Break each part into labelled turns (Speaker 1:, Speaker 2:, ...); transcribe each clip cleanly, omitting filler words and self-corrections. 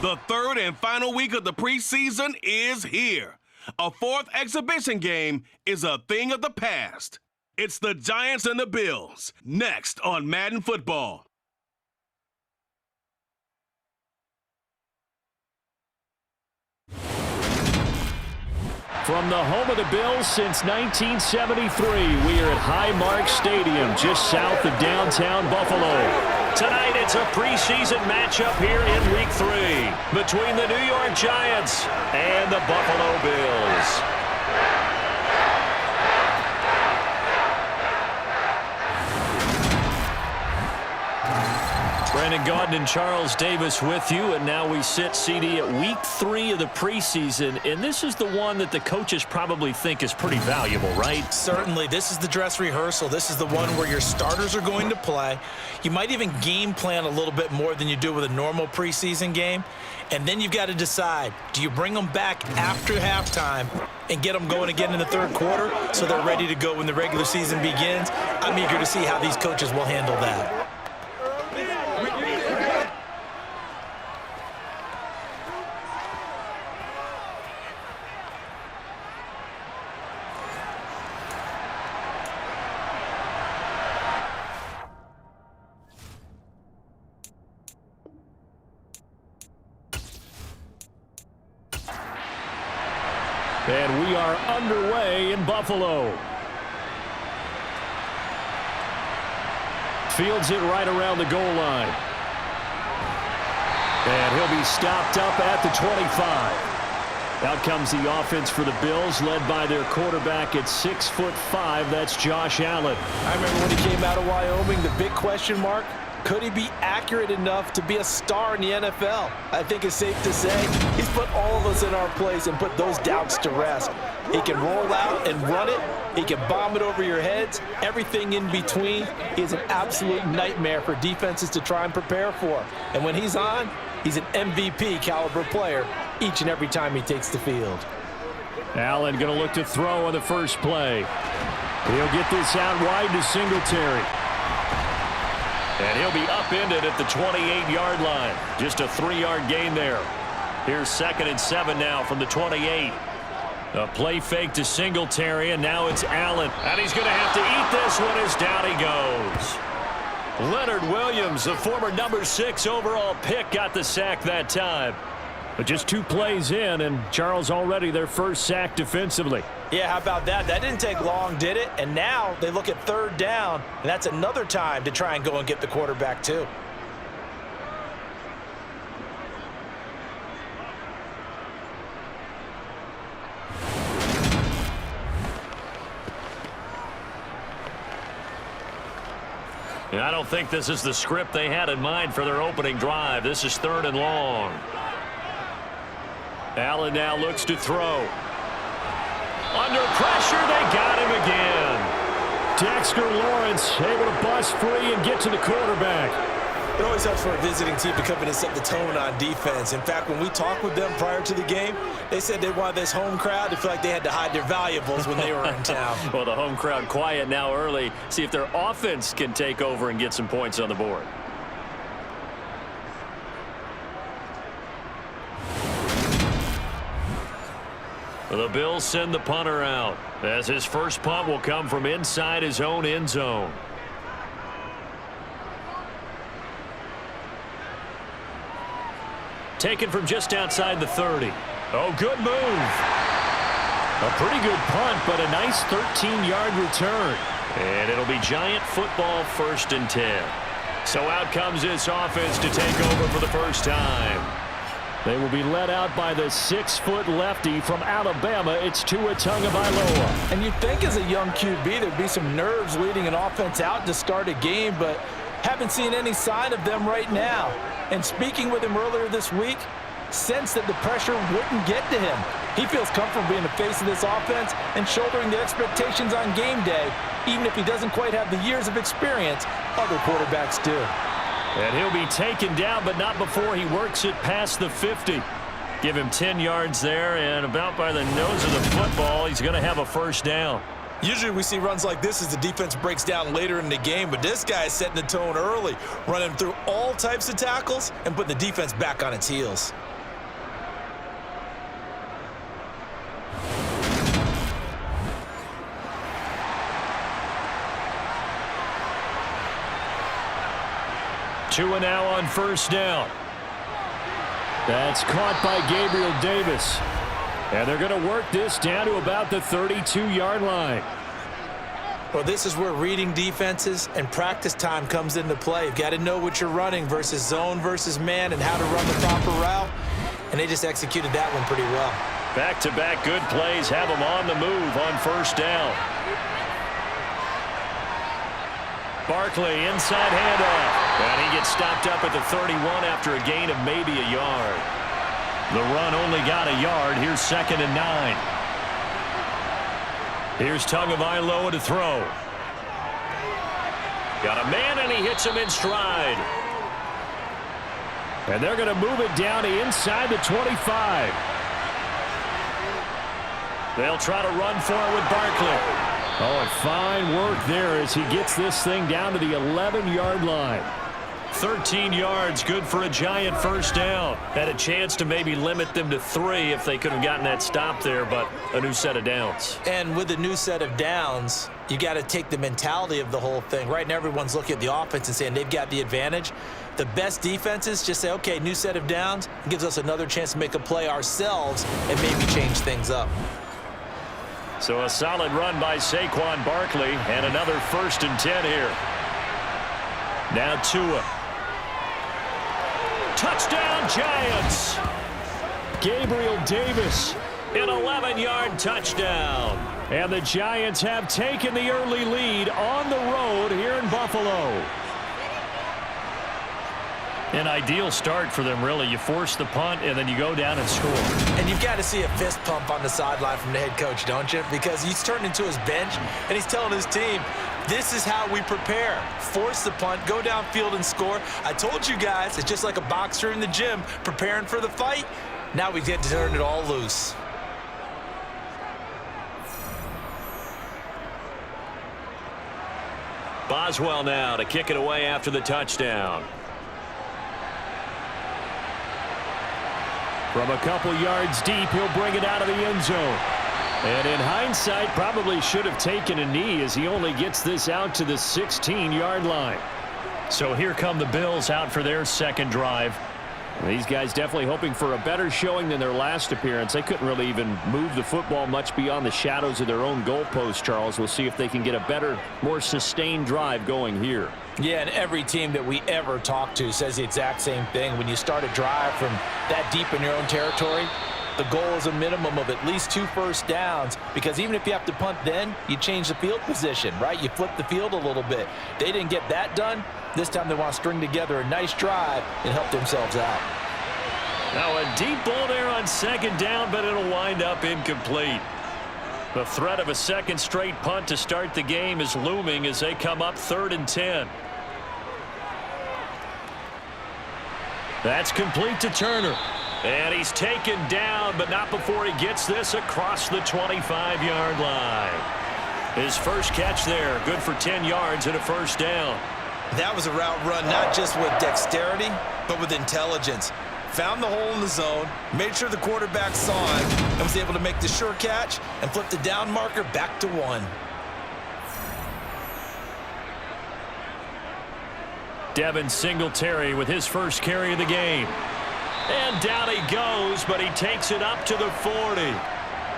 Speaker 1: The third and final week of the preseason is here. A fourth exhibition game is a thing of the past. It's the Giants and the Bills, next on Madden Football.
Speaker 2: From the home of the Bills since 1973, we are at Highmark Stadium, just south of downtown Buffalo. Tonight, it's a preseason matchup here in Week 3 between the New York Giants and the Buffalo Bills. Brandon Gaudin and Charles Davis with you, and now we sit, CD, at Week 3 of the preseason, and this is the one that the coaches probably think is pretty valuable, right?
Speaker 3: Certainly. This is the dress rehearsal. This is the one where your starters are going to play. You might even game plan a little bit more than you do with a normal preseason game, and then you've got to decide, do you bring them back after halftime and get them going again in the third quarter so they're ready to go when the regular season begins? I'm eager to see how these coaches will handle that.
Speaker 2: And we are underway in Buffalo. Fields it right around the goal line. And he'll be stopped up at the 25. Out comes the offense for the Bills, led by their quarterback at 6'5". That's Josh Allen.
Speaker 3: I remember when he came out of Wyoming, the big question mark, could he be accurate enough to be a star in the NFL? I think it's safe to say he's put all of us in our place and put those doubts to rest. He can roll out and run it. He can bomb it over your heads. Everything in between is an absolute nightmare for defenses to try and prepare for. And when he's on, he's an MVP caliber player each and every time he takes the field.
Speaker 2: Allen going to look to throw on the first play. He'll get this out wide to Singletary. And he'll be upended at the 28-yard line. Just a 3-yard gain there. Here's 2nd and 7 now from the 28. A play fake to Singletary, and now it's Allen. And he's going to have to eat this one as down he goes. Leonard Williams, the former number 6 overall pick, got the sack that time. But just 2 plays in, and Charles already their first sack defensively.
Speaker 3: Yeah, how about that? That didn't take long, did it? And now they look at 3rd down, and that's another time to try and go and get the quarterback too.
Speaker 2: And I don't think this is the script they had in mind for their opening drive. This is 3rd and long. Allen now looks to throw. Under pressure, they got him again. Dexter Lawrence able to bust free and get to the quarterback.
Speaker 3: It always helps for a visiting team to come in and set the tone on defense. In fact, when we talked with them prior to the game, they said they wanted this home crowd to feel like they had to hide their valuables when they were in town.
Speaker 2: Well, the home crowd quiet now early. See if their offense can take over and get some points on the board. The Bills send the punter out, as his first punt will come from inside his own end zone. Taken from just outside the 30. Oh, good move. A pretty good punt, but a nice 13-yard return. And it'll be Giant football 1st and 10. So out comes this offense to take over for the first time. They will be led out by the 6-foot lefty from Alabama. It's Tua Tagovailoa.
Speaker 3: And you'd think as a young QB there'd be some nerves leading an offense out to start a game, but haven't seen any sign of them right now. And speaking with him earlier this week, sensed that the pressure wouldn't get to him. He feels comfortable being the face of this offense and shouldering the expectations on game day, even if he doesn't quite have the years of experience other quarterbacks do.
Speaker 2: And he'll be taken down, but not before he works it past the 50. Give him 10 yards there, and about by the nose of the football, he's going to have a first down.
Speaker 3: Usually we see runs like this as the defense breaks down later in the game, but this guy is setting the tone early, running through all types of tackles and putting the defense back on its heels.
Speaker 2: Tua now on first down. That's caught by Gabriel Davis. And they're going to work this down to about the 32-yard line.
Speaker 3: Well, this is where reading defenses and practice time comes into play. You've got to know what you're running versus zone versus man and how to run the proper route. And they just executed that one pretty well.
Speaker 2: Back-to-back good plays have them on the move on first down. Barkley inside handoff. And he gets stopped up at the 31 after a gain of maybe a yard. The run only got a yard. Here's 2nd and 9. Here's Tagovailoa to throw. Got a man, and he hits him in stride. And they're going to move it down to inside the 25. They'll try to run for it with Barkley. Oh, and fine work there as he gets this thing down to the 11-yard line. 13 yards, good for a Giant first down. Had a chance to maybe limit them to 3 if they could have gotten that stop there, but a new set of downs.
Speaker 3: And with a new set of downs, you got to take the mentality of the whole thing. Right now, everyone's looking at the offense and saying they've got the advantage. The best defenses just say, okay, new set of downs. It gives us another chance to make a play ourselves and maybe change things up.
Speaker 2: So a solid run by Saquon Barkley and another 1st and 10 here. Now Tua. Touchdown, Giants! Gabriel Davis, an 11-yard touchdown. And the Giants have taken the early lead on the road here in Buffalo. An ideal start for them, really. You force the punt, and then you go down and score.
Speaker 3: And you've got to see a fist pump on the sideline from the head coach, don't you? Because he's turned into his bench, and he's telling his team, this is how we prepare. Force the punt, go downfield and score. I told you guys, it's just like a boxer in the gym preparing for the fight. Now we get to turn it all loose.
Speaker 2: Boswell now to kick it away after the touchdown. From a couple yards deep, he'll bring it out of the end zone. And in hindsight, probably should have taken a knee as he only gets this out to the 16-yard line. So here come the Bills out for their second drive. These guys definitely hoping for a better showing than their last appearance. They couldn't really even move the football much beyond the shadows of their own goalpost, Charles. We'll see if they can get a better, more sustained drive going here.
Speaker 3: Yeah, and every team that we ever talk to says the exact same thing. When you start a drive from that deep in your own territory, the goal is a minimum of at least 2 first downs, because even if you have to punt then, you change the field position, right? You flip the field a little bit. They didn't get that done. This time they want to string together a nice drive and help themselves out.
Speaker 2: Now a deep ball there on 2nd down, but it'll wind up incomplete. The threat of a second straight punt to start the game is looming as they come up 3rd and 10. That's complete to Turner. And he's taken down, but not before he gets this across the 25-yard line. His first catch there, good for 10 yards and a first down.
Speaker 3: That was a route run not just with dexterity, but with intelligence. Found the hole in the zone, made sure the quarterback saw it, and was able to make the sure catch and flip the down marker back to 1.
Speaker 2: Devin Singletary with his first carry of the game. And down he goes, but he takes it up to the 40.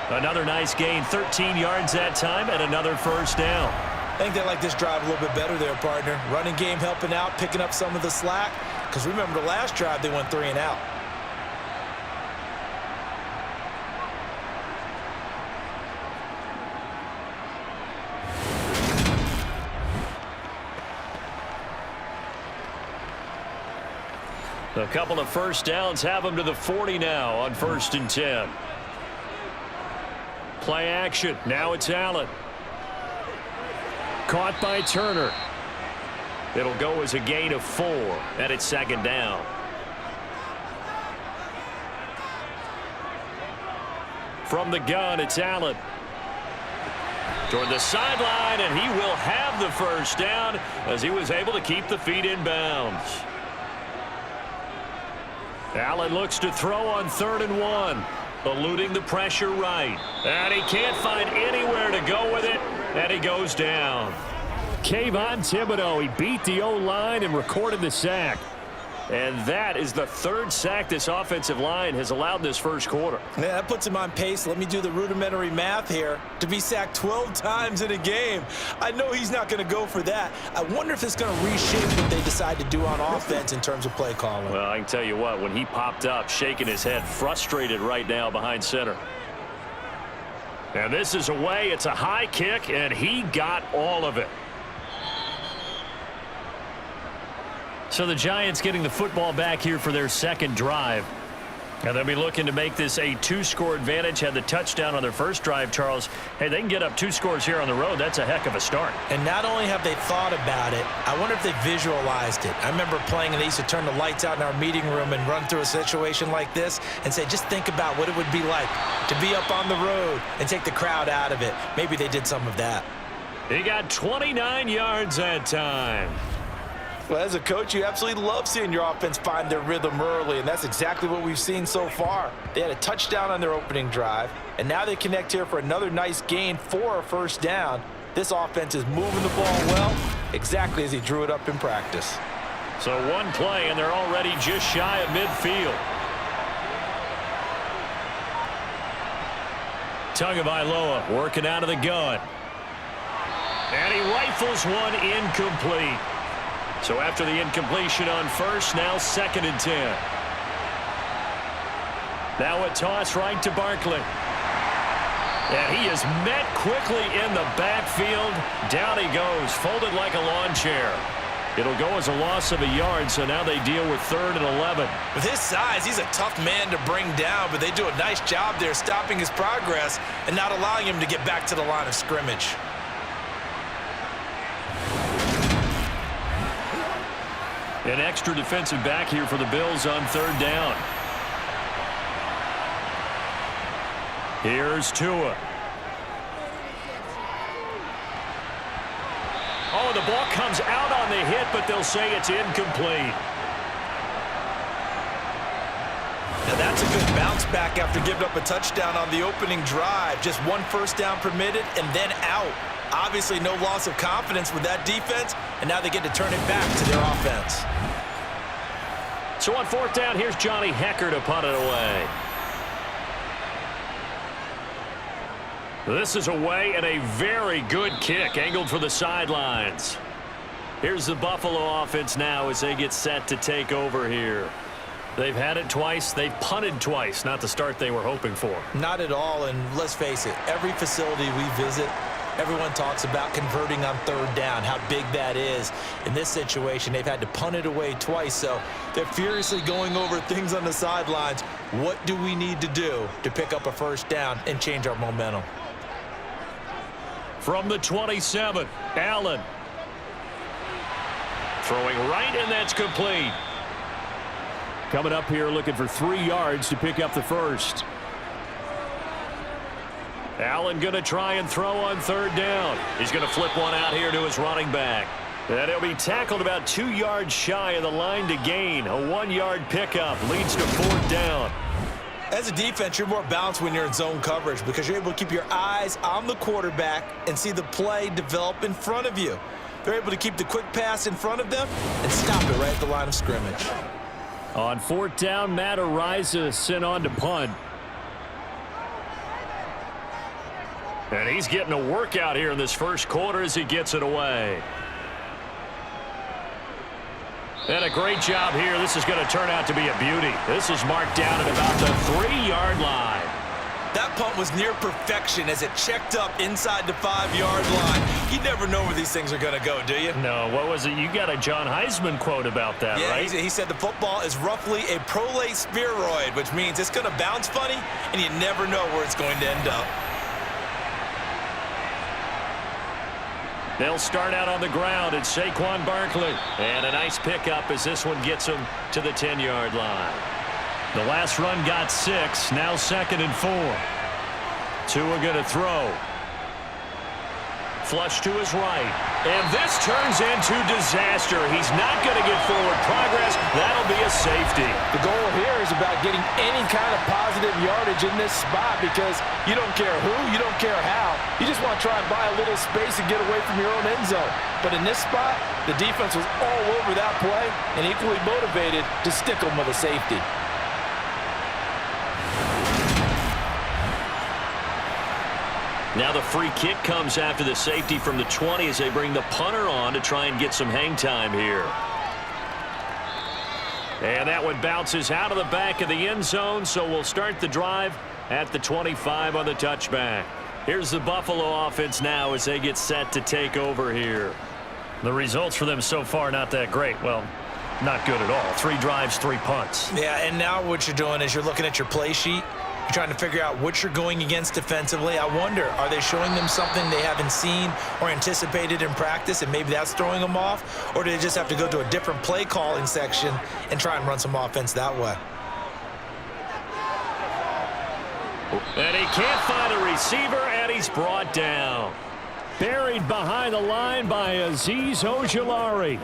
Speaker 2: Another nice gain, 13 yards that time, and another first down.
Speaker 3: I think they like this drive a little bit better there, partner. Running game helping out, picking up some of the slack. Because remember, the last drive, they went 3 and out.
Speaker 2: A couple of first downs have them to the 40 now on 1st and 10. Play action. Now it's Allen. Caught by Turner. It'll go as a gain of 4, and it's 2nd down. From the gun, it's Allen. Toward the sideline, and he will have the first down as he was able to keep the feet in bounds. Allen looks to throw on 3rd and 1. Eluding the pressure right. And he can't find anywhere to go with it, and he goes down. Kayvon Thibodeau. He beat the O-line and recorded the sack. And that is the third sack this offensive line has allowed this first quarter.
Speaker 3: Yeah, that puts him on pace. Let me do the rudimentary math here. To be sacked 12 times in a game. I know he's not going to go for that. I wonder if it's going to reshape what they decide to do on offense in terms of play calling.
Speaker 2: Well, I can tell you what, when he popped up, shaking his head, frustrated right now behind center. And this is away. It's a high kick, and he got all of it. So the Giants getting the football back here for their second drive. And they'll be looking to make this a 2-score advantage. Had the touchdown on their first drive, Charles. Hey, they can get up 2 scores here on the road. That's a heck of a start.
Speaker 3: And not only have they thought about it, I wonder if they visualized it. I remember playing and they used to turn the lights out in our meeting room and run through a situation like this and say, just think about what it would be like to be up on the road and take the crowd out of it. Maybe they did some of that.
Speaker 2: He got 29 yards that time.
Speaker 3: Well, as a coach, you absolutely love seeing your offense find their rhythm early, and that's exactly what we've seen so far. They had a touchdown on their opening drive, and now they connect here for another nice gain for a first down. This offense is moving the ball well, exactly as he drew it up in practice.
Speaker 2: So one play, and they're already just shy of midfield. Tagovailoa working out of the gun. And he rifles one incomplete. So after the incompletion on first, now 2nd and 10. Now a toss right to Barkley. And he is met quickly in the backfield. Down he goes, folded like a lawn chair. It'll go as a loss of a yard, so now they deal with 3rd and 11.
Speaker 3: With his size, he's a tough man to bring down, but they do a nice job there stopping his progress and not allowing him to get back to the line of scrimmage.
Speaker 2: An extra defensive back here for the Bills on 3rd down. Here's Tua. Oh, the ball comes out on the hit, but they'll say it's incomplete.
Speaker 3: Now that's a good bounce back after giving up a touchdown on the opening drive. Just 1 first down permitted and then out. Obviously no loss of confidence with that defense, and now they get to turn it back to their offense.
Speaker 2: So on 4th down, here's Johnny Hecker to punt it away. This is away, and a very good kick angled for the sidelines. Here's the Buffalo offense now as they get set to take over here. They've had it twice. They've punted twice. Not the start they were hoping for.
Speaker 3: Not at all, and let's face it, every facility we visit, everyone talks about converting on 3rd down, how big that is. In this situation, they've had to punt it away twice, so they're furiously going over things on the sidelines. What do we need to do to pick up a first down and change our momentum?
Speaker 2: From the 27, Allen. Throwing right, and that's complete. Coming up here looking for 3 yards to pick up the first. Allen going to try and throw on 3rd down. He's going to flip one out here to his running back. And he'll be tackled about 2 yards shy of the line to gain. A 1-yard pickup leads to 4th down.
Speaker 3: As a defense, you're more balanced when you're in zone coverage because you're able to keep your eyes on the quarterback and see the play develop in front of you. They're able to keep the quick pass in front of them and stop it right at the line of scrimmage.
Speaker 2: On 4th down, Matt Araiza sent on to punt. And he's getting a workout here in this first quarter as he gets it away. And a great job here. This is going to turn out to be a beauty. This is marked down at about the 3-yard line.
Speaker 3: That punt was near perfection as it checked up inside the 5-yard line. You never know where these things are going to go, do you?
Speaker 2: No, what was it? You got a John Heisman quote about that, right?
Speaker 3: Yeah, he said the football is roughly a prolate spheroid, which means it's going to bounce funny, and you never know where it's going to end up.
Speaker 2: They'll start out on the ground. It's Saquon Barkley. And a nice pickup as this one gets him to the 10-yard line. The last run got 6. Now 2nd and 4. Tua going to throw. Flush to his right. And this turns into disaster. He's not going to get forward progress. That'll be a safety.
Speaker 3: The goal here is about getting any kind of positive yardage in this spot because you don't care who, you don't care how. You just want to try and buy a little space and get away from your own end zone. But in this spot, the defense was all over that play and equally motivated to stick them with a safety.
Speaker 2: Now the free kick comes after the safety from the 20 as they bring the punter on to try and get some hang time here. And that one bounces out of the back of the end zone, so we'll start the drive at the 25 on the touchback. Here's the Buffalo offense now as they get set to take over here.
Speaker 4: The results for them so far not that great. Well, not good at all. 3 drives, 3 punts.
Speaker 3: Yeah, and now what you're doing is you're looking at your play sheet. You're trying to figure out what you're going against defensively. I wonder, are they showing them something they haven't seen or anticipated in practice, and maybe that's throwing them off? Or do they just have to go to a different play calling section and try and run some offense that way?
Speaker 2: And he can't find a receiver, and he's brought down.
Speaker 4: Buried behind the line by Azeez Ojulari.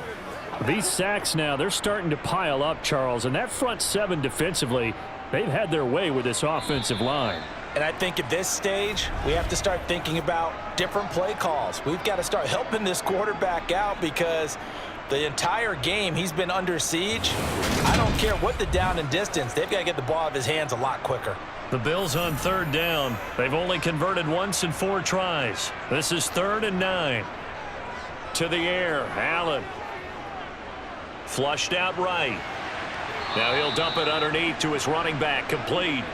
Speaker 4: These sacks now, they're starting to pile up, Charles, and that front 7 defensively, they've had their way with this offensive line.
Speaker 3: And I think at this stage, we have to start thinking about different play calls. We've got to start helping this quarterback out because the entire game he's been under siege. I don't care what the down and distance. They've got to get the ball out of his hands a lot quicker.
Speaker 4: The Bills on 3rd down. They've only converted once in 4 tries. This is 3rd and 9.
Speaker 2: To the air, Allen. Flushed out right. Now he'll dump it underneath to his running back, complete.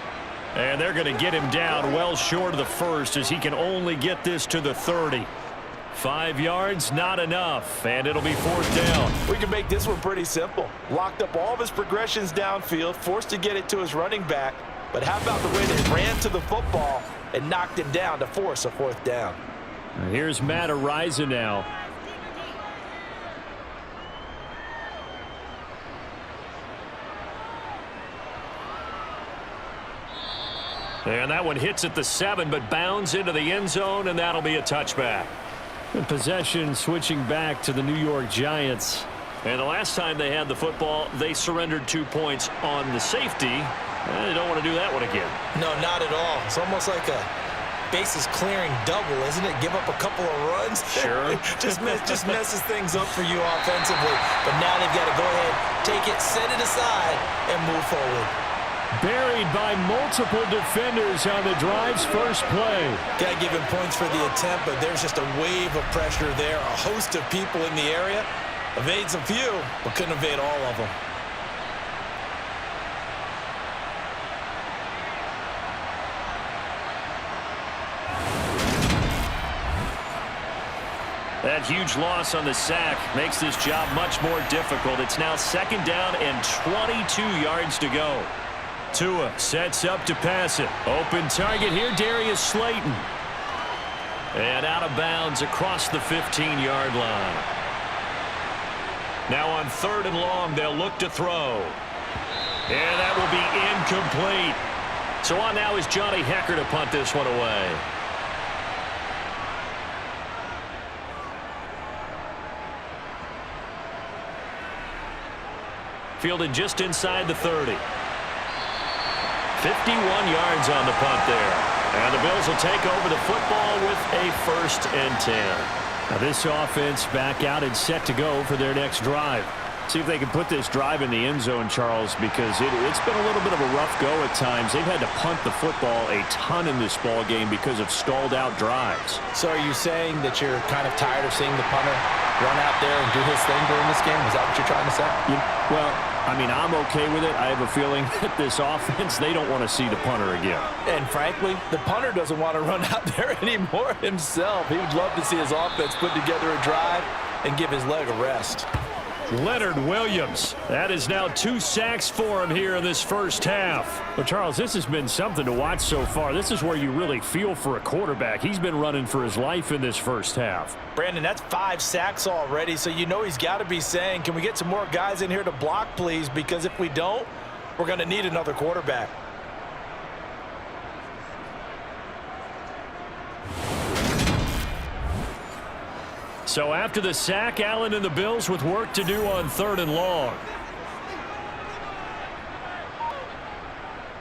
Speaker 4: And they're going to get him down well short of the first as he can only get this to the 30. 5 yards, not enough, and it'll be 4th down.
Speaker 3: We can make this one pretty simple. Locked up all of his progressions downfield, forced to get it to his running back. But how about the way they ran to the football and knocked him down to force a 4th down?
Speaker 4: Here's Matt Ariza now.
Speaker 2: And that one hits at the 7, but bounds into the end zone, and that'll be a touchback.
Speaker 4: The possession switching back to the New York Giants.
Speaker 2: And the last time they had the football, they surrendered 2 points on the safety. They don't want to do that one again.
Speaker 3: No, not at all. It's almost like a bases clearing double, isn't it? Give up a couple of runs.
Speaker 2: Sure.
Speaker 3: just messes things up for you offensively. But now they've got to go ahead, take it, set it aside, and move forward.
Speaker 4: Buried by multiple defenders on the drive's first play.
Speaker 3: Got to give him points for the attempt, but there's just a wave of pressure there. A host of people in the area. Evades a few, but couldn't evade all of them.
Speaker 2: That huge loss on the sack makes this job much more difficult. It's now 2nd down and 22 yards to go.
Speaker 4: Tua sets up to pass it. Open target here, Darius Slayton.
Speaker 2: And out of bounds across the 15-yard line. Now on 3rd and long, they'll look to throw. And that will be incomplete. So on now is Johnny Hecker to punt this one away. Fielded just inside the 30. 51 yards on the punt there. And the Bills will take over the football with a 1st and 10.
Speaker 4: Now this offense back out and set to go for their next drive. See if they can put this drive in the end zone, Charles, because it's been a little bit of a rough go at times. They've had to punt the football a ton in this ball game because of stalled out drives.
Speaker 3: So are you saying that you're kind of tired of seeing the punter run out there and do his thing during this game? Is that what you're trying to say?
Speaker 4: Well, I mean, I'm okay with it. I have a feeling that this offense, they don't want to see the punter again.
Speaker 3: And frankly, the punter doesn't want to run out there anymore himself. He would love to see his offense put together a drive and give his leg a rest.
Speaker 4: Leonard Williams. That is now 2 sacks for him here in this first half. Well, Charles, this has been something to watch so far. This is where you really feel for a quarterback. He's been running for his life in this first half.
Speaker 3: Brandon, that's 5 sacks already, so you know he's got to be saying, can we get some more guys in here to block, please? Because if we don't, we're going to need another quarterback.
Speaker 2: So after the sack, Allen and the Bills with work to do on 3rd and long.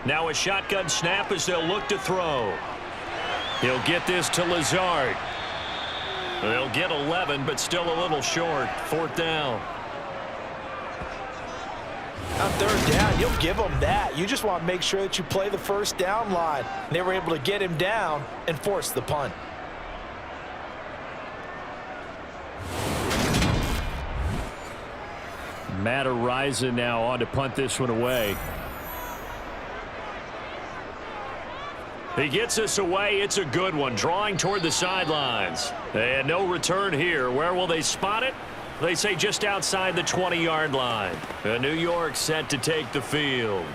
Speaker 2: Now a shotgun snap as they'll look to throw. He'll get this to Lazard. They'll get 11, but still a little short. 4th down.
Speaker 3: On 3rd down, you'll give them that. You just want to make sure that you play the 1st down line. And they were able to get him down and force the punt.
Speaker 2: Matt Ariza now on to punt this one away. He gets us away. It's a good one. Drawing toward the sidelines. And no return here. Where will they spot it? They say just outside the 20-yard line. New York set to take the field.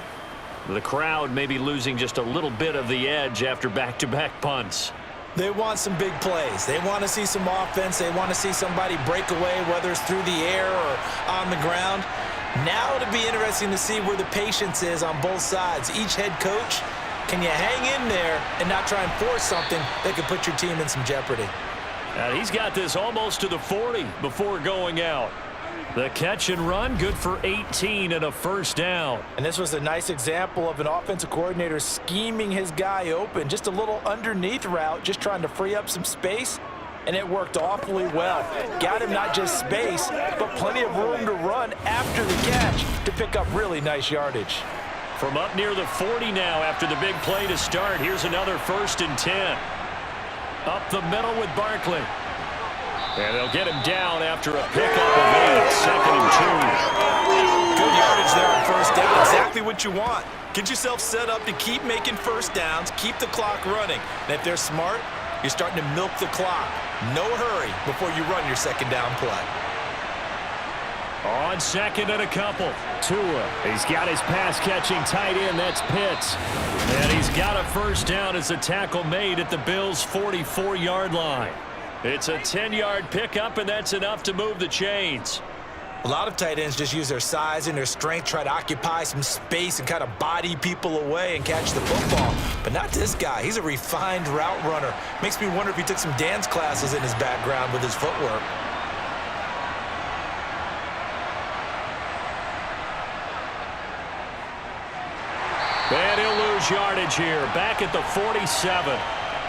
Speaker 2: The crowd may be losing just a little bit of the edge after back-to-back punts.
Speaker 3: They want some big plays. They want to see some offense. They want to see somebody break away, whether it's through the air or on the ground. Now it'll be interesting to see where the patience is on both sides. Each head coach, can you hang in there and not try and force something that could put your team in some jeopardy?
Speaker 2: And he's got this almost to the 40 before going out. The catch and run, good for 18 and a 1st down.
Speaker 3: And this was a nice example of an offensive coordinator scheming his guy open. Just a little underneath route, just trying to free up some space. And it worked awfully well. Got him not just space, but plenty of room to run after the catch to pick up really nice yardage.
Speaker 2: From up near the 40 now after the big play to start. Here's another 1st and 10. Up the middle with Barkley. And they'll get him down after a pickup of 8, 2nd and 2.
Speaker 3: Good yardage there on 1st down. Exactly what you want. Get yourself set up to keep making 1st downs, keep the clock running. And if they're smart, you're starting to milk the clock. No hurry before you run your 2nd down play.
Speaker 2: On 2nd and a couple. Tua, he's got his pass-catching tight end. That's Pitts. And he's got a 1st down as a tackle made at the Bills' 44-yard line. It's a 10-yard pickup, and that's enough to move the chains.
Speaker 3: A lot of tight ends just use their size and their strength, try to occupy some space and kind of body people away and catch the football. But not this guy. He's a refined route runner. Makes me wonder if he took some dance classes in his background with his footwork.
Speaker 2: And he'll lose yardage here. Back at the 47.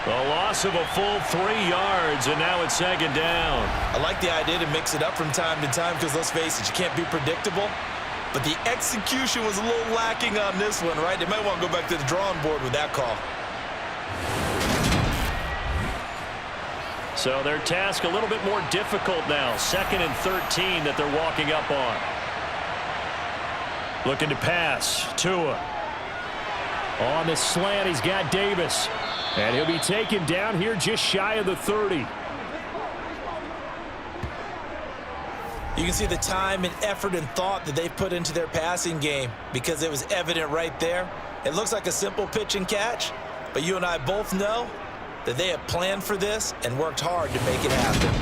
Speaker 2: A loss of a full 3 yards, and now it's 2nd down.
Speaker 3: I like the idea to mix it up from time to time because, let's face it, you can't be predictable. But the execution was a little lacking on this one, right? They might want to go back to the drawing board with that call.
Speaker 2: So their task a little bit more difficult now. 2nd and 13 that they're walking up on. Looking to pass. Tua. On the slant, he's got Davis. And he'll be taken down here just shy of the 30.
Speaker 3: You can see the time and effort and thought that they've put into their passing game because it was evident right there. It looks like a simple pitch and catch, but you and I both know that they have planned for this and worked hard to make it happen.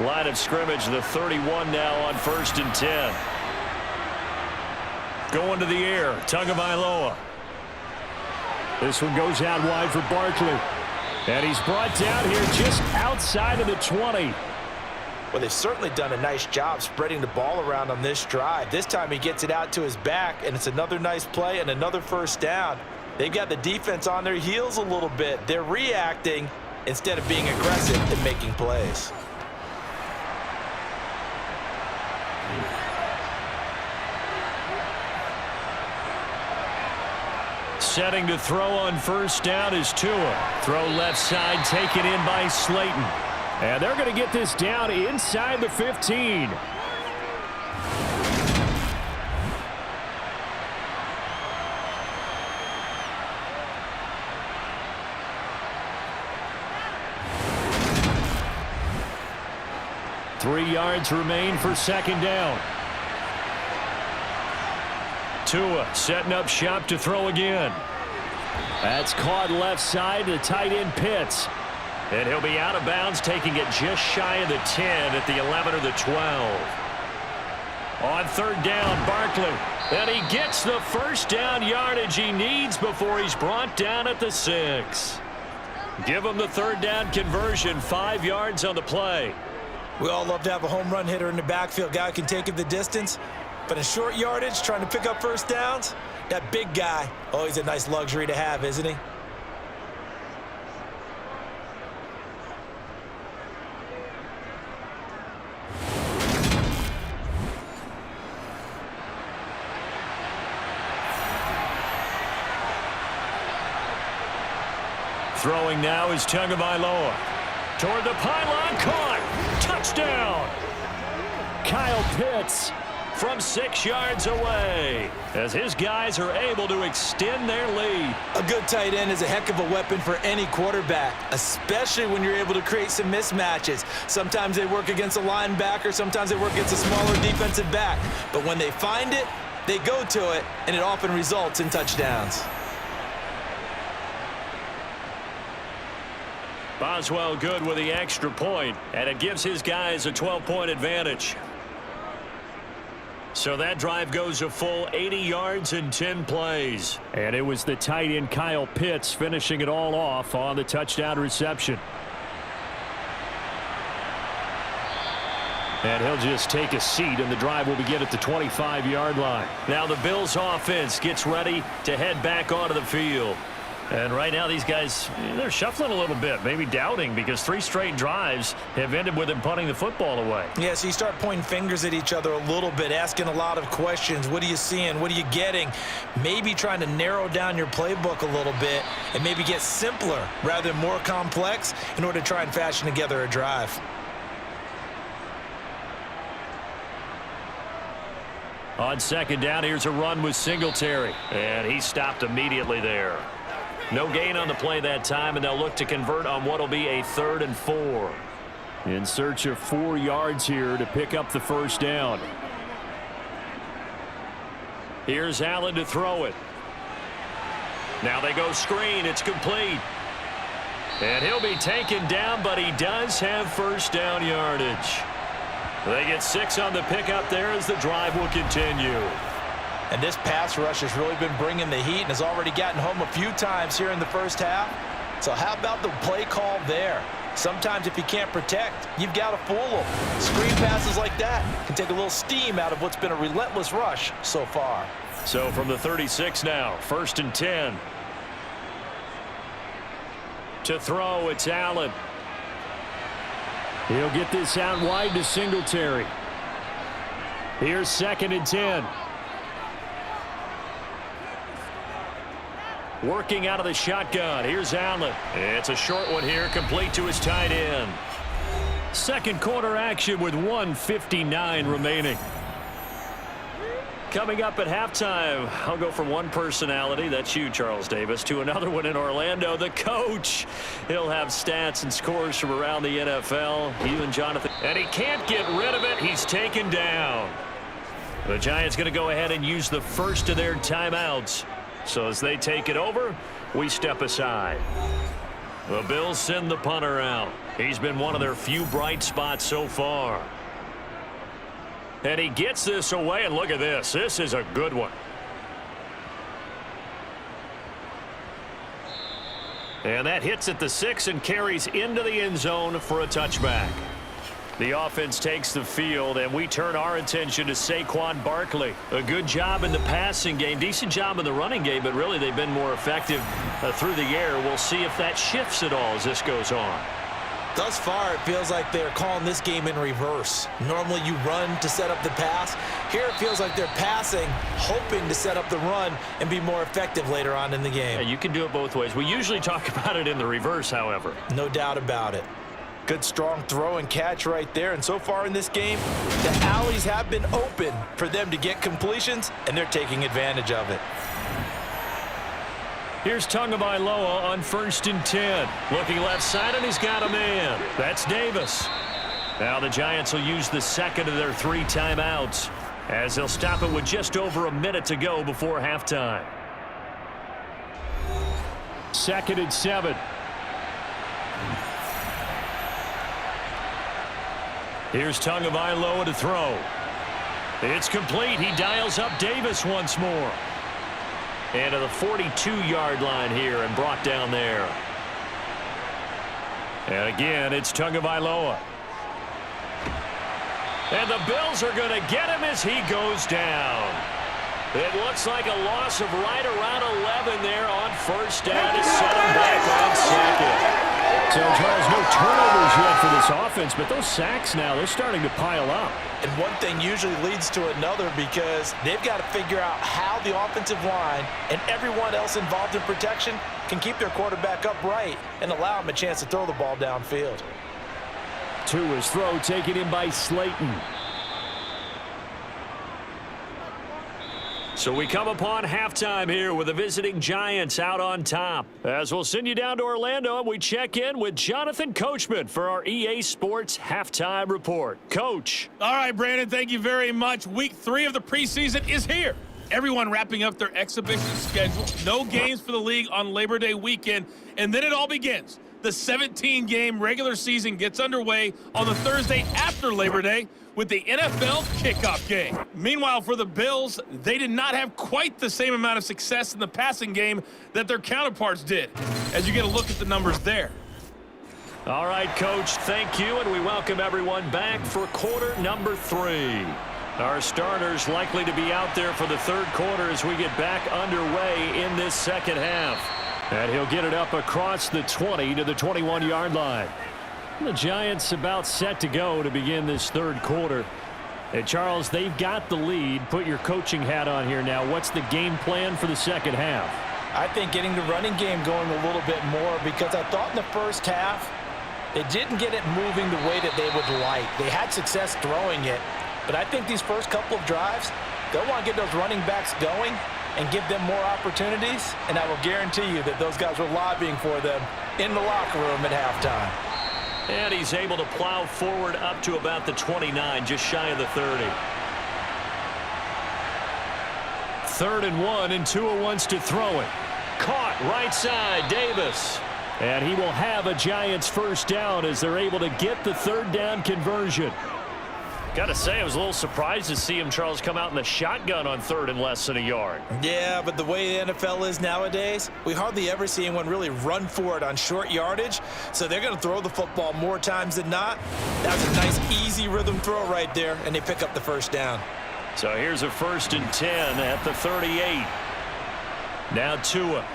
Speaker 2: Line of scrimmage, the 31 now on 1st and 10. Going to the air, Tagovailoa. This one goes out wide for Barkley. And he's brought down here just outside of the 20.
Speaker 3: Well, they've certainly done a nice job spreading the ball around on this drive. This time he gets it out to his back, and it's another nice play and another 1st down. They've got the defense on their heels a little bit. They're reacting instead of being aggressive and making plays.
Speaker 2: Setting to throw on 1st down is Tua. Throw left side, taken in by Slayton. And they're going to get this down inside the 15. Three yards remain for 2nd down. Tua setting up shop to throw again. That's caught left side to tight end Pitts. And he'll be out of bounds, taking it just shy of the 10 at the 11 or the 12. On 3rd down, Barkley. And he gets the 1st down yardage he needs before he's brought down at the 6. Give them the third down conversion, 5 yards on the play.
Speaker 3: We all love to have a home run hitter in the backfield. Guy who can take it the distance. But in short yardage, trying to pick up first downs, that big guy, always a nice luxury to have, isn't he?
Speaker 2: Throwing now is Tagovailoa. Toward the pylon, caught. Touchdown. Kyle Pitts from 6 yards away as his guys are able to extend their lead.
Speaker 3: A good tight end is a heck of a weapon for any quarterback, especially when you're able to create some mismatches. Sometimes they work against a linebacker, sometimes they work against a smaller defensive back. But when they find it, they go to it, and it often results in touchdowns.
Speaker 2: Boswell good with the extra point, and it gives his guys a 12-point advantage. So that drive goes a full 80 yards in 10 plays.
Speaker 4: And it was the tight end Kyle Pitts finishing it all off on the touchdown reception. And he'll just take a seat, and the drive will begin at the 25-yard line.
Speaker 2: Now the Bills offense gets ready to head back onto the field. And right now these guys, they're shuffling a little bit, maybe doubting, because 3 straight drives have ended with them punting the football away.
Speaker 3: Yeah, so you start pointing fingers at each other a little bit, asking a lot of questions. What are you seeing? What are you getting? Maybe trying to narrow down your playbook a little bit and maybe get simpler rather than more complex in order to try and fashion together a drive.
Speaker 2: On second down, here's a run with Singletary. And he stopped immediately there. No gain on the play that time, and they'll look to convert on what will be a 3rd and 4.
Speaker 4: In search of 4 yards here to pick up the first down.
Speaker 2: Here's Allen to throw it. Now they go screen. It's complete. And he'll be taken down, but he does have first down yardage. They get 6 on the pickup there as the drive will continue.
Speaker 3: And this pass rush has really been bringing the heat and has already gotten home a few times here in the first half. So how about the play call there? Sometimes if you can't protect, you've got to fool them. Screen passes like that can take a little steam out of what's been a relentless rush so far.
Speaker 2: So from the 36 now, 1st and 10. To throw, it's Allen.
Speaker 4: He'll get this out wide to Singletary. Here's 2nd and 10.
Speaker 2: Working out of the shotgun. Here's Allen. It's a short one here, complete to his tight end.
Speaker 4: Second quarter action with 1:59 remaining.
Speaker 2: Coming up at halftime, I'll go from one personality, that's you, Charles Davis, to another one in Orlando, the coach. He'll have stats and scores from around the NFL. You and Jonathan. And he can't get rid of it. He's taken down. The Giants going to go ahead and use the first of their timeouts. So as they take it over, we step aside. The Bills send the punter out. He's been one of their few bright spots so far. And he gets this away, and look at this. This is a good one. And that hits at the 6 and carries into the end zone for a touchback. The offense takes the field, and we turn our attention to Saquon Barkley. A good job in the passing game, decent job in the running game, but really they've been more effective through the air. We'll see if that shifts at all as this goes on.
Speaker 3: Thus far, it feels like they're calling this game in reverse. Normally you run to set up the pass. Here it feels like they're passing, hoping to set up the run and be more effective later on in the game.
Speaker 2: Yeah, you can do it both ways. We usually talk about it in the reverse, however.
Speaker 3: No doubt about it. Good strong throw and catch right there. And so far in this game, the alleys have been open for them to get completions, and they're taking advantage of it.
Speaker 2: Here's Tagovailoa on 1st and 10. Looking left side, and he's got a man. That's Davis. Now the Giants will use the second of their 3 timeouts as they'll stop it with just over a minute to go before halftime.
Speaker 4: 2nd and 7.
Speaker 2: Here's Tagovailoa to throw. It's complete. He dials up Davis once more. And to the 42-yard line here and brought down there. And again, it's Tagovailoa. And the Bills are going to get him as he goes down. It looks like a loss of right around 11 there on first down to set him back on second. So, Charles, no turnovers yet for this offense, but those sacks now, they're starting to pile up.
Speaker 3: And one thing usually leads to another because they've got to figure out how the offensive line and everyone else involved in protection can keep their quarterback upright and allow him a chance to throw the ball downfield.
Speaker 2: Tua's throw taken in by Slayton. So we come upon halftime here with the visiting Giants out on top. As we'll send you down to Orlando and we check in with Jonathan Coachman for our EA Sports Halftime Report. Coach.
Speaker 5: All right, Brandon, thank you very much. Week 3 of the preseason is here. Everyone wrapping up their exhibition schedule. No games for the league on Labor Day weekend. And then it all begins. The 17-game regular season gets underway on the Thursday after Labor Day with the NFL kickoff game. Meanwhile, for the Bills, they did not have quite the same amount of success in the passing game that their counterparts did, as you get a look at the numbers there.
Speaker 2: All right, Coach, thank you, and we welcome everyone back for quarter number 3. Our starters likely to be out there for the third quarter as we get back underway in this second half. And he'll get it up across the 20 to the 21-yard line. The Giants about set to go to begin this third quarter. And Charles, they've got the lead. Put your coaching hat on here now. What's the game plan for the second half?
Speaker 3: I think getting the running game going a little bit more because I thought in the first half they didn't get it moving the way that they would like. They had success throwing it, but I think these first couple of drives, they'll want to get those running backs going and give them more opportunities, and I will guarantee you that those guys were lobbying for them in the locker room at halftime.
Speaker 2: And he's able to plow forward up to about the 29, just shy of the 30. 3rd and 1, and Tua wants to throw it. Caught right side, Davis. And he will have a Giants first down as they're able to get the third down conversion. Got to say, I was a little surprised to see him, Charles, come out in the shotgun on 3rd and less than a yard.
Speaker 3: Yeah, but the way the NFL is nowadays, we hardly ever see anyone really run for it on short yardage. So they're going to throw the football more times than not. That was a nice, easy rhythm throw right there, and they pick up the first down.
Speaker 2: So here's a 1st and 10 at the 38. Now Tua.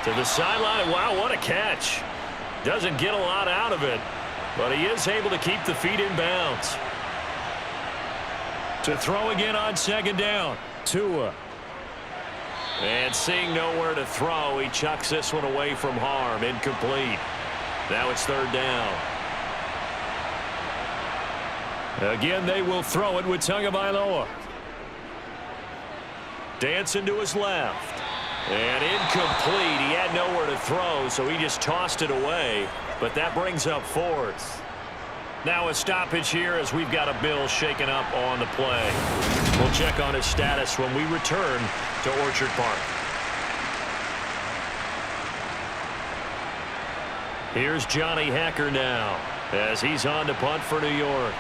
Speaker 2: To the sideline. Wow, what a catch. Doesn't get a lot out of it. But he is able to keep the feet in bounds. To throw again on 2nd down. Tua. And seeing nowhere to throw, he chucks this one away from harm. Incomplete. Now it's 3rd down. Again, they will throw it with Tagovailoa. Dancing to his left. And incomplete. He had nowhere to throw, so he just tossed it away. But that brings up 4th. Now a stoppage here as we've got a Bill shaken up on the play. We'll check on his status when we return to Orchard Park. Here's Johnny Hacker now as he's on to punt for New York.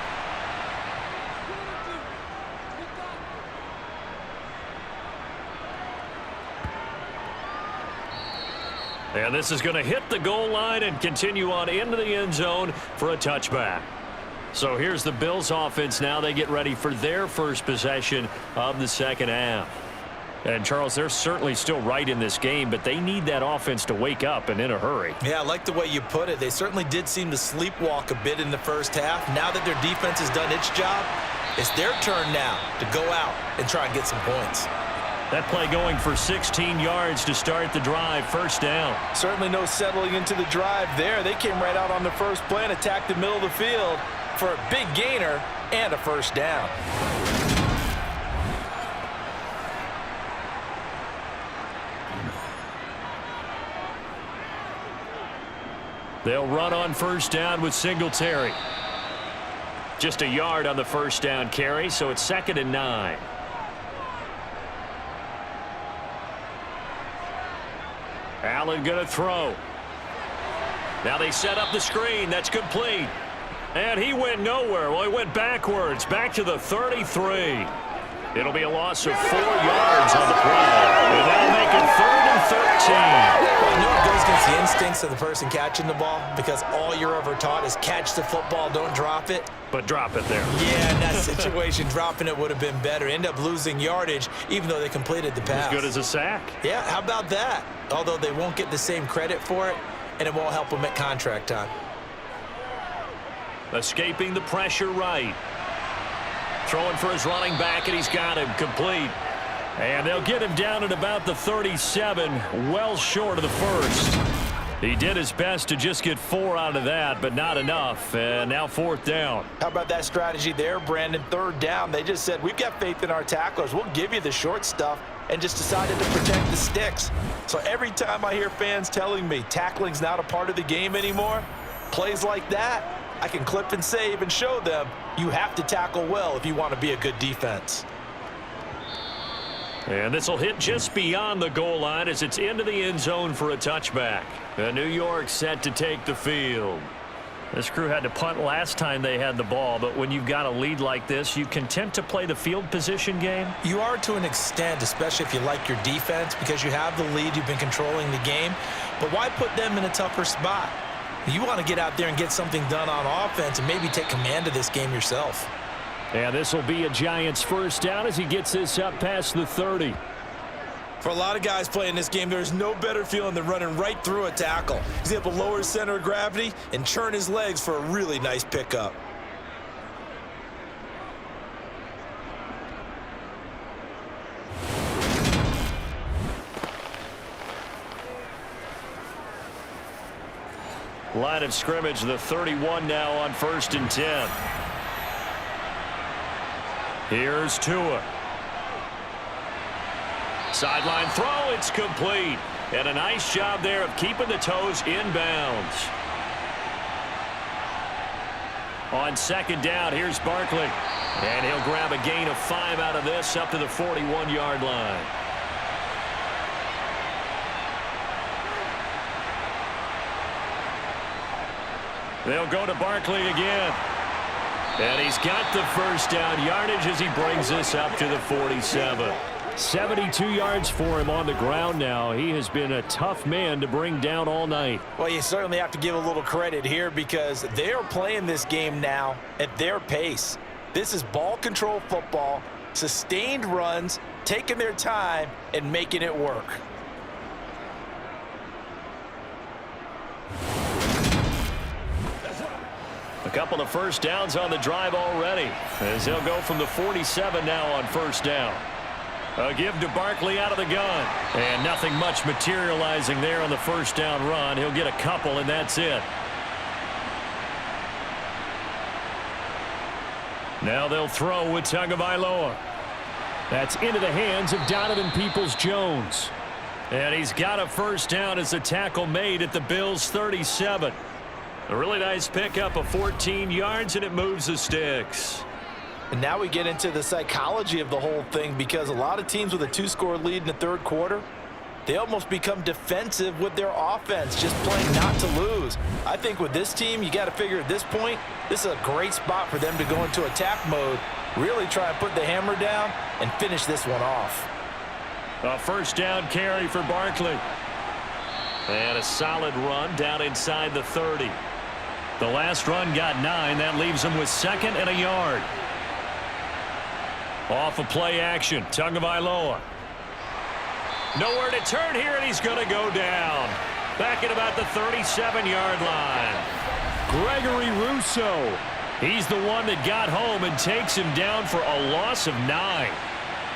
Speaker 2: And this is going to hit the goal line and continue on into the end zone for a touchback. So here's the Bills offense now. They get ready for their first possession of the second half. And, Charles, they're certainly still right in this game, but they need that offense to wake up and in a hurry.
Speaker 3: Yeah, I like the way you put it. They certainly did seem to sleepwalk a bit in the first half. Now that their defense has done its job, it's their turn now to go out and try and get some points.
Speaker 2: That play going for 16 yards to start the drive. First down.
Speaker 3: Certainly no settling into the drive there. They came right out on the first play and attacked the middle of the field for a big gainer and a first down.
Speaker 2: They'll run on first down with Singletary. Just a yard on the first down carry, so it's 2nd and 9. Allen going to throw. Now they set up the screen. That's complete. And he went nowhere. Well, he went backwards. Back to the 33. It'll be a loss of 4 yards on the play. And that'll make it 3rd and 13.
Speaker 3: Well, I know it goes against the instincts of the person catching the ball because all you're ever taught is catch the football, don't drop it.
Speaker 2: But drop it there.
Speaker 3: Yeah, in that situation, dropping it would have been better. End up losing yardage, even though they completed the pass.
Speaker 2: As good as a sack.
Speaker 3: Yeah, how about that? Although they won't get the same credit for it, and it won't help them at contract time.
Speaker 2: Escaping the pressure right. Throwing for his running back, and he's got him complete. And they'll get him down at about the 37, well short of the first. He did his best to just get 4 out of that, but not enough. And now 4th down.
Speaker 3: How about that strategy there, Brandon? 3rd down. They just said, we've got faith in our tacklers. We'll give you the short stuff, and just decided to protect the sticks. So every time I hear fans telling me tackling's not a part of the game anymore, plays like that, I can clip and save and show them you have to tackle well if you want to be a good defense.
Speaker 2: And this will hit just beyond the goal line as it's into the end zone for a touchback. New York set to take the field. This crew had to punt last time they had the ball, but when you've got a lead like this, you content to play the field position game?
Speaker 3: You are to an extent, especially if you like your defense, because you have the lead, you've been controlling the game. But why put them in a tougher spot? You want to get out there and get something done on offense and maybe take command of this game yourself.
Speaker 2: And this will be a Giants first down as he gets this up past the 30.
Speaker 3: For a lot of guys playing this game, there's no better feeling than running right through a tackle. He's able to lower his center of gravity and churn his legs for a really nice pickup.
Speaker 2: Line of scrimmage, the 31 now on 1st and 10. Here's Tua. Sideline throw, it's complete. And a nice job there of keeping the toes inbounds. On 2nd down, here's Barkley. And he'll grab a gain of 5 out of this up to the 41-yard line. They'll go to Barkley again. And he's got the first down yardage as he brings this up to the 47. 72 yards for him on the ground now. He has been a tough man to bring down all night.
Speaker 3: Well, you certainly have to give a little credit here because they're playing this game now at their pace. This is ball control football, sustained runs, taking their time and making it work.
Speaker 2: A couple of first downs on the drive already as they'll go from the 47 now on 1st down. A give to Barkley out of the gun. And nothing much materializing there on the 1st down run. He'll get a couple, and that's it. Now they'll throw with Tagovailoa. That's into the hands of Donovan Peoples-Jones. And he's got a first down as the tackle made at the Bills' 37. A really nice pickup of 14 yards, and it moves the sticks.
Speaker 3: And now we get into the psychology of the whole thing because a lot of teams with a 2-score lead in the 3rd quarter, they almost become defensive with their offense, just playing not to lose. I think with this team, you got to figure at this point, this is a great spot for them to go into attack mode, really try and put the hammer down and finish this one off.
Speaker 2: A first down carry for Barkley. And a solid run down inside the 30. The last run got 9. That leaves him with 2nd and a yard. Off of play action, Tagovailoa. Nowhere to turn here, and he's going to go down. Back at about the 37-yard line. Gregory Rousseau. He's the one that got home and takes him down for a loss of 9.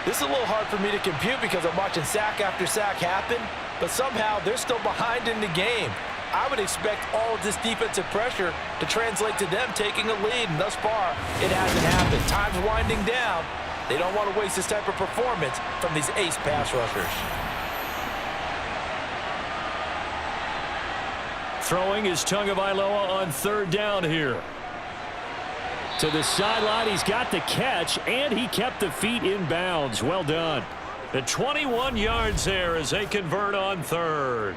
Speaker 3: This is a little hard for me to compute because I'm watching sack after sack happen, but somehow they're still behind in the game. I would expect all of this defensive pressure to translate to them taking a lead, and thus far, it hasn't happened. Time's winding down. They don't want to waste this type of performance from these ace pass rushers.
Speaker 2: Throwing is Tagovailoa on 3rd down here. To the sideline, he's got the catch, and he kept the feet in bounds. Well done. The 21 yards there as they convert on 3rd.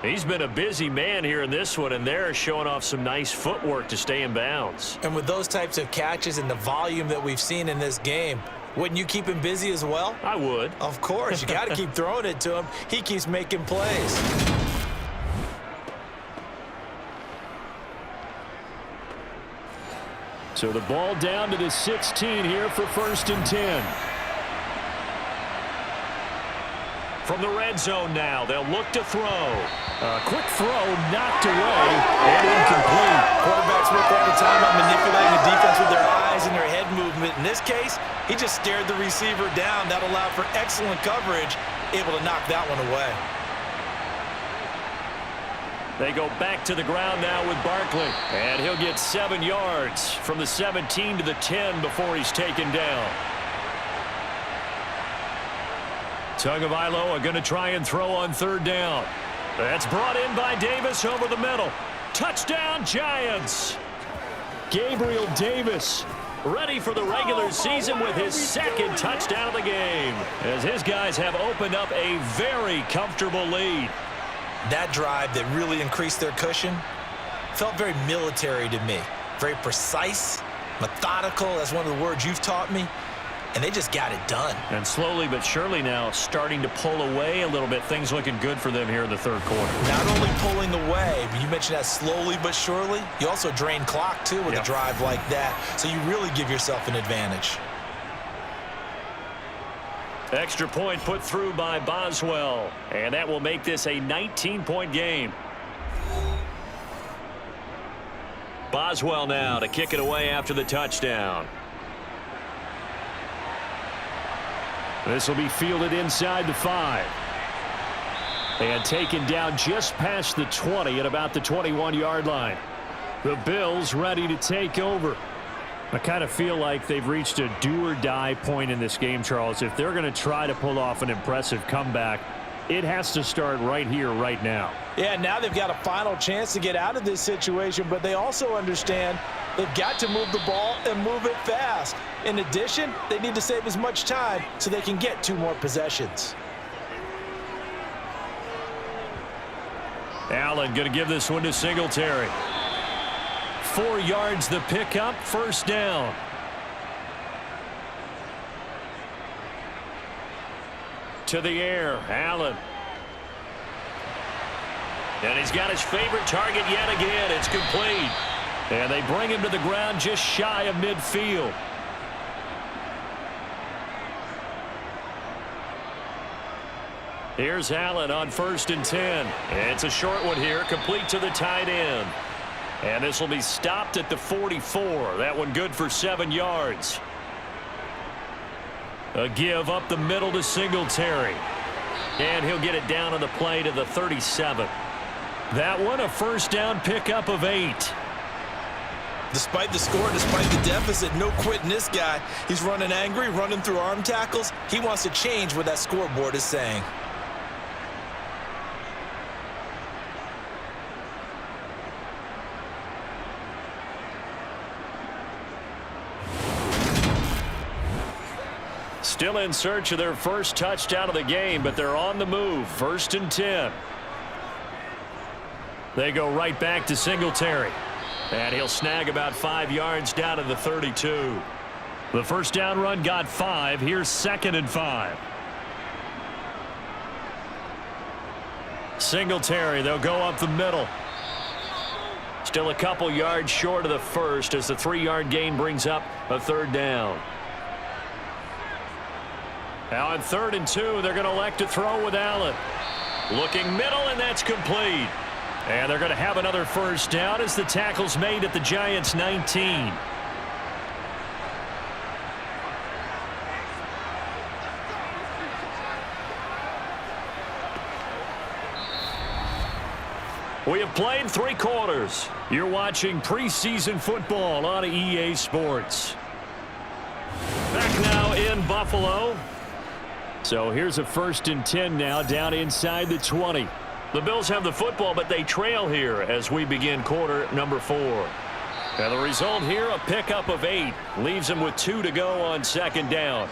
Speaker 2: He's been a busy man here in this one, and they're showing off some nice footwork to stay in bounds.
Speaker 3: And with those types of catches and the volume that we've seen in this game, Wouldn't you keep him busy as well?
Speaker 2: I would.
Speaker 3: Of course. You got to keep throwing it to him. He keeps making plays.
Speaker 2: So the ball down to the 16 here for 1st and 10. From the red zone now, they'll look to throw. A quick throw knocked away and incomplete.
Speaker 3: Quarterbacks work all the time on manipulating the defense with their eyes and their head movement. In this case, he just stared the receiver down. That allowed for excellent coverage, able to knock that one away.
Speaker 2: They go back to the ground now with Barkley. And he'll get 7 yards from the 17 to the 10 before he's taken down. Tagovailoa are going to try and throw on 3rd down. That's brought in by Davis over the middle. Touchdown, Giants. Gabriel Davis ready for the regular season with his 2nd touchdown of the game, as his guys have opened up a very comfortable lead.
Speaker 3: That drive that really increased their cushion felt very military to me. Very precise, methodical. That's one of the words you've taught me. And they just got it done.
Speaker 2: And slowly but surely now starting to pull away a little bit. Things looking good for them here in the 3rd quarter.
Speaker 3: Not only pulling away, but you mentioned that slowly but surely. You also drain clock, too, with a drive like that. So you really give yourself an advantage.
Speaker 2: Extra point put through by Boswell. And that will make this a 19-point game. Boswell now to kick it away after the touchdown. This will be fielded inside the 5. And taken down just past the 20 at about the 21-yard line. The Bills ready to take over. I kind of feel like they've reached a do-or-die point in this game, Charles. If they're going to try to pull off an impressive comeback, it has to start right here, right now.
Speaker 3: Yeah, now they've got a final chance to get out of this situation, but they also understand they've got to move the ball and move it fast. In addition, they need to save as much time so they can get 2 more possessions.
Speaker 2: Allen going to give this one to Singletary. 4 yards the pickup, 1st down. To the air, Allen. And he's got his favorite target yet again. It's complete. And they bring him to the ground just shy of midfield. Here's Allen on 1st and 10. It's a short one here, complete to the tight end. And this will be stopped at the 44. That one good for 7 yards. A give up the middle to Singletary. And he'll get it down on the play to the 37. That one a 1st down pickup of 8.
Speaker 3: Despite the score, despite the deficit, no quitting this guy. He's running angry, running through arm tackles. He wants to change what that scoreboard is saying.
Speaker 2: Still in search of their 1st touchdown of the game, but they're on the move. 1st and 10. They go right back to Singletary. And he'll snag about 5 yards down to the 32. The 1st down run got 5. Here's 2nd and 5. Singletary, they'll go up the middle. Still a couple yards short of the 1st as the 3-yard gain brings up a 3rd down. Now on 3rd and 2, they're going to elect to throw with Allen. Looking middle, and that's complete. And they're going to have another 1st down as the tackle's made at the Giants' 19. We have played 3 quarters. You're watching preseason football on EA Sports. Back now in Buffalo. So here's a 1st and 10 now down inside the 20. The Bills have the football, but they trail here as we begin quarter number 4. And the result here, a pickup of 8. Leaves them with 2 to go on 2nd down.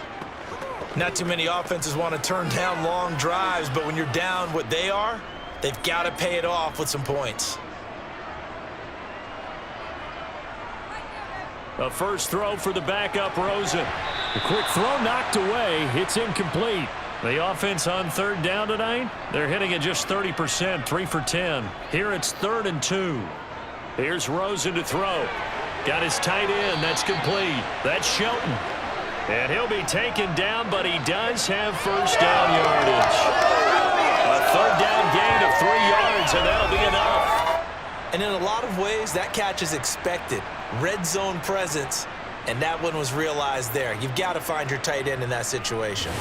Speaker 3: Not too many offenses want to turn down long drives, but when you're down what they are, they've got to pay it off with some points.
Speaker 2: A first throw for the backup Rosen. A quick throw knocked away. It's incomplete. The offense on third down tonight, they're hitting at just 30%, 3 for 10. Here it's 3rd and 2. Here's Rosen to throw. Got his tight end. That's complete. That's Shelton. And he'll be taken down, but he does have first down yardage. A third down gain of 3 yards, and that'll be enough.
Speaker 3: And in a lot of ways, that catch is expected. Red zone presence, and that one was realized there. You've got to find your tight end in that situation.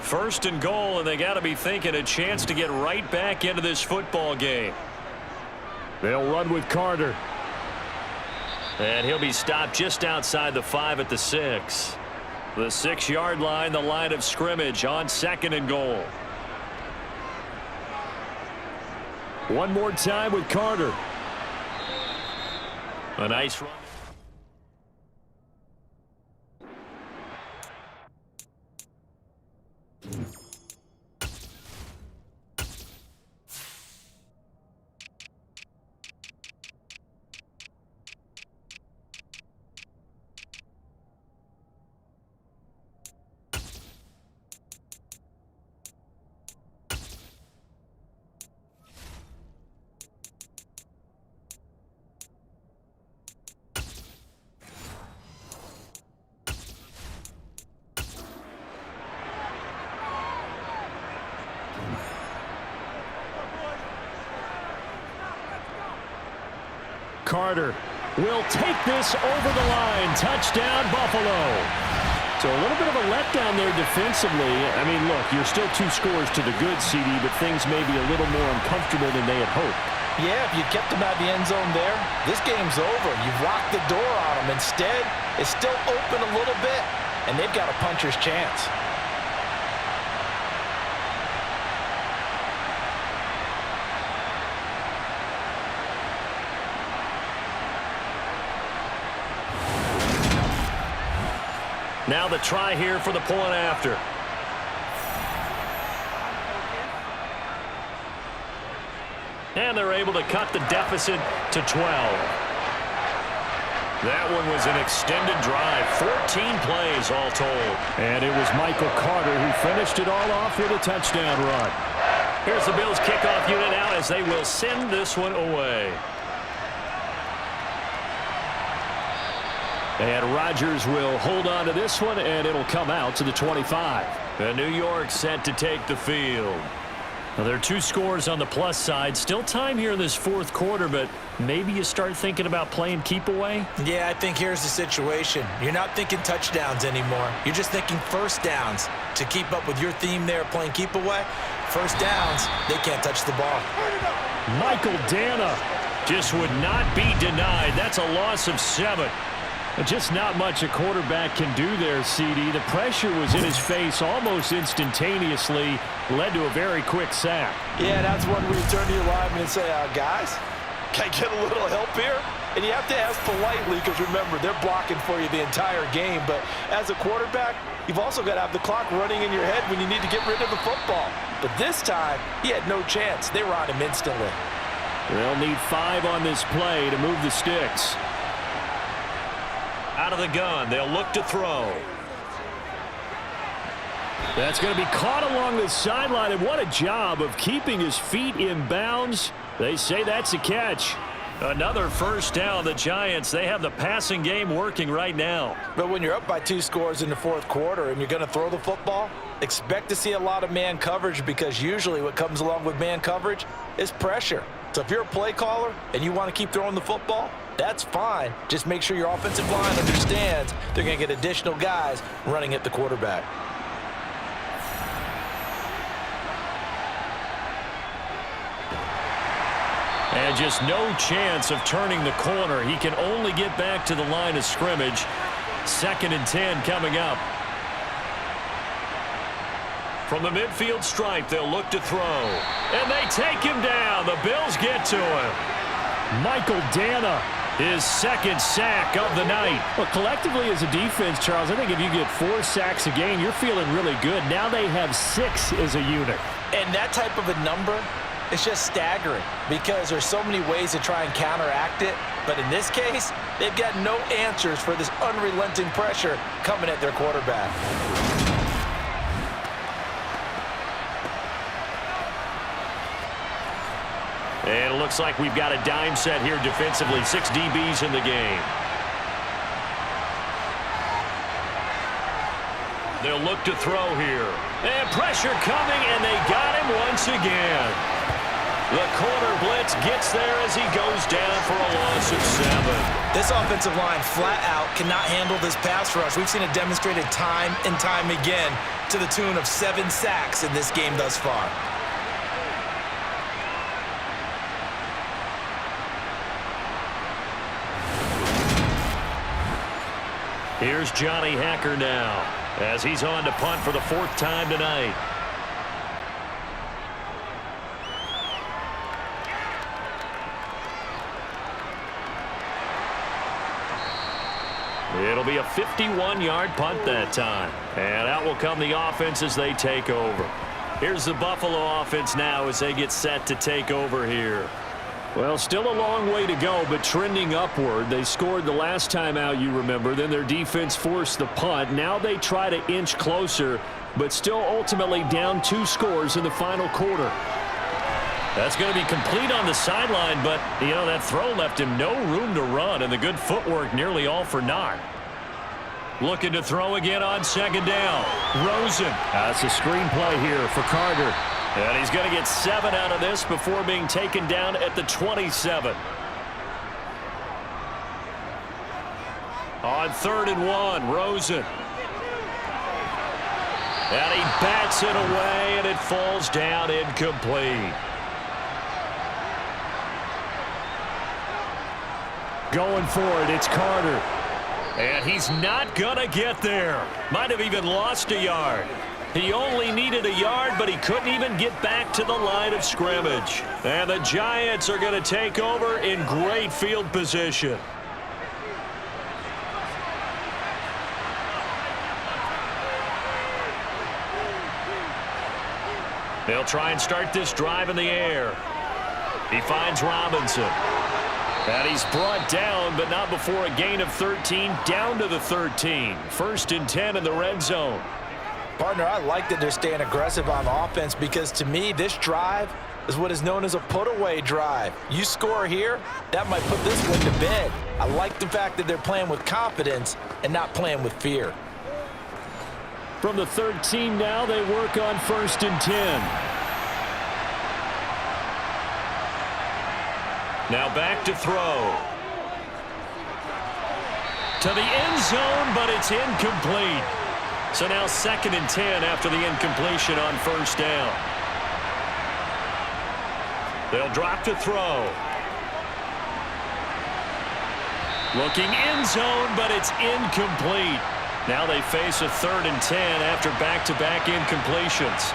Speaker 2: First and goal, and they got to be thinking a chance to get right back into this football game.
Speaker 4: They'll run with Carter.
Speaker 2: And he'll be stopped just outside the 5 at the 6. The 6-yard line, the line of scrimmage on 2nd and goal.
Speaker 4: One more time with Carter.
Speaker 2: A nice run.
Speaker 4: Carter will take this over the line. Touchdown, Buffalo. So a little bit of a letdown there defensively. I mean, look, you're still 2 scores to the good, CD, but things may be a little more uncomfortable than they had hoped.
Speaker 3: Yeah, if you kept them out of the end zone there, this game's over. You've locked the door on them. Instead, it's still open a little bit, and they've got a puncher's chance.
Speaker 2: Now the try here for the point after. And they're able to cut the deficit to 12. That one was an extended drive. 14 plays all told.
Speaker 4: And it was Michael Carter who finished it all off with a touchdown run.
Speaker 2: Here's the Bills kickoff unit now as they will send this one away.
Speaker 4: And Rodgers will hold on to this one, and it'll come out to the 25.
Speaker 2: And New York set to take the field. Now, there are 2 scores on the plus side. Still time here in this 4th quarter, but maybe you start thinking about playing keep away?
Speaker 3: Yeah, I think here's the situation. You're not thinking touchdowns anymore. You're just thinking first downs. To keep up with your theme there, playing keep away, first downs, they can't touch the ball.
Speaker 4: Michael Dana
Speaker 2: just would not be denied. That's a loss of 7.
Speaker 4: Just not much a quarterback can do there, CD. The pressure was in his face almost instantaneously, led to a very quick sack.
Speaker 3: Yeah, that's one where you turn to your lineman and say, guys, can I get a little help here? And you have to ask politely because, remember, they're blocking for you the entire game. But as a quarterback, you've also got to have the clock running in your head when you need to get rid of the football. But this time, he had no chance. They were on him instantly.
Speaker 4: They'll need 5 on this play to move the sticks.
Speaker 2: Out of the gun, they'll look to throw.
Speaker 4: That's going to be caught along the sideline, and what a job of keeping his feet in bounds. They say that's a catch.
Speaker 2: Another first down. The Giants, they have the passing game working right now.
Speaker 3: But when you're up by 2 scores in the 4th quarter and you're going to throw the football, expect to see a lot of man coverage because usually what comes along with man coverage is pressure. So if you're a play caller and you want to keep throwing the football, that's fine. Just make sure your offensive line understands they're going to get additional guys running at the quarterback.
Speaker 2: And just no chance of turning the corner. He can only get back to the line of scrimmage. 2nd and 10 coming up. From the midfield stripe, they'll look to throw. And they take him down. The Bills get to him.
Speaker 4: Michael Dana.
Speaker 2: His 2nd sack of the night.
Speaker 4: Well, collectively as a defense, Charles, I think if you get 4 sacks a game, you're feeling really good. Now they have 6 as a unit.
Speaker 3: And that type of a number it's just staggering because there's so many ways to try and counteract it. But in this case, they've got no answers for this unrelenting pressure coming at their quarterback.
Speaker 2: And it looks like we've got a dime set here defensively. 6 DBs in the game. They'll look to throw here. And pressure coming, and they got him once again. The corner blitz gets there as he goes down for a loss of 7.
Speaker 3: This offensive line flat out cannot handle this pass rush. We've seen it demonstrated time and time again to the tune of 7 sacks in this game thus far.
Speaker 2: Here's Johnny Hacker now as he's on to punt for the 4th time tonight. It'll be a 51-yard punt that time. And out will come the offense as they take over. Here's the Buffalo offense now as they get set to take over here.
Speaker 4: Well, still a long way to go, but trending upward. They scored the last time out, you remember. Then their defense forced the punt. Now they try to inch closer, but still ultimately down 2 scores in the final quarter.
Speaker 2: That's going to be complete on the sideline, but, you know, that throw left him no room to run, and the good footwork nearly all for naught. Looking to throw again on 2nd down. Rosen.
Speaker 4: That's a screen play here for Carter.
Speaker 2: And he's going to get 7 out of this before being taken down at the 27. On 3rd and 1, Rosen. And he bats it away, and it falls down incomplete.
Speaker 4: Going for it, it's Carter.
Speaker 2: And he's not going to get there. Might have even lost a yard. He only needed a yard, but he couldn't even get back to the line of scrimmage. And the Giants are going to take over in great field position. They'll try and start this drive in the air. He finds Robinson. And he's brought down, but not before a gain of 13, down to the 13. 1st and 10 in the red zone.
Speaker 3: Partner, I like that they're staying aggressive on offense because, to me, this drive is what is known as a put-away drive. You score here, that might put this one to bed. I like the fact that they're playing with confidence and not playing with fear.
Speaker 4: From the 13 now, they work on 1st and 10.
Speaker 2: Now back to throw. To the end zone, but it's incomplete. So now 2nd and 10 after the incompletion on 1st down. They'll drop to throw. Looking end zone, but it's incomplete. Now they face a 3rd and 10 after back-to-back incompletions.